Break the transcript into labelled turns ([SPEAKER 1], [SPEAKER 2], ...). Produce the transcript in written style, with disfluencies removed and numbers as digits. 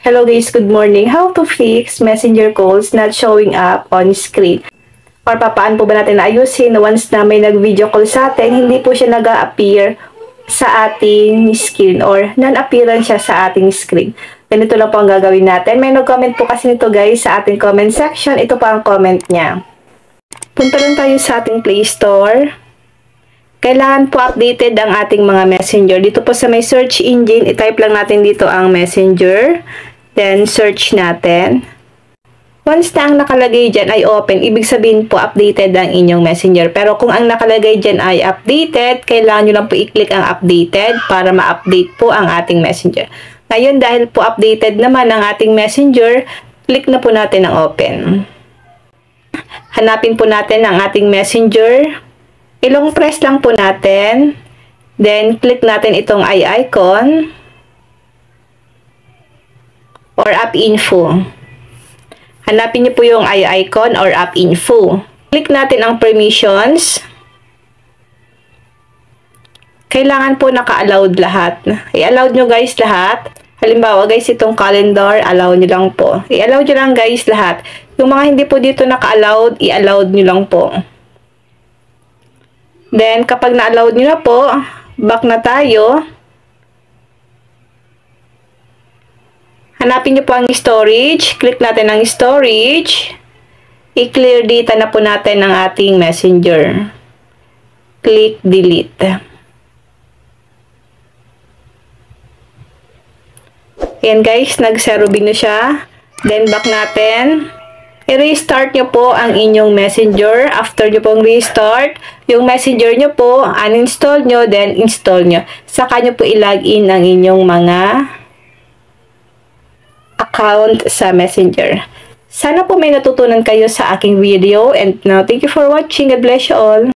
[SPEAKER 1] Hello guys, good morning. How to fix messenger calls not showing up on screen? Or paano po ba natin naayusin once na may nag-video call sa atin, hindi po siya nag-a-appear sa ating screen or non-appearance siya sa ating screen. Ganito lang po ang gagawin natin. May nag-comment po kasi nito guys sa ating comment section. Ito pa ang comment niya. Punta lang tayo sa ating Play Store. Kailangan po updated ang ating mga messenger. Dito po sa may search engine, i-type lang natin dito ang messenger. Then, search natin. Once na ang nakalagay dyan ay open, ibig sabihin po updated ang inyong messenger. Pero kung ang nakalagay dyan ay updated, kailangan nyo lang po i-click ang updated para ma-update po ang ating messenger. Ngayon, dahil po updated naman ang ating messenger, click na po natin ang open. Hanapin po natin ang ating messenger. Ilong press lang po natin. Then, click natin itong eye icon or app info. Hanapin niyo po yung eye icon or app info. Click natin ang permissions. Kailangan po naka-allowed lahat. I-allowed nyo guys lahat. Halimbawa guys, itong calendar, allow nyo lang po. I-allow nyo lang guys lahat. Yung mga hindi po dito naka-allowed, i-allowed nyo lang po. Then, kapag na-allowed nyo na po, back na tayo. Hanapin nyo po ang storage. Click natin ang storage. I-clear data na po natin ang ating messenger. Click delete. Ayan guys, nag-zero bin na siya. Then, back natin. I-restart nyo po ang inyong messenger. After nyo pong restart, yung messenger nyo po, uninstall nyo, then install nyo. Saka nyo po i-login ang inyong mga account sa messenger. Sana po may natutunan kayo sa aking video. And now, thank you for watching. God bless you all.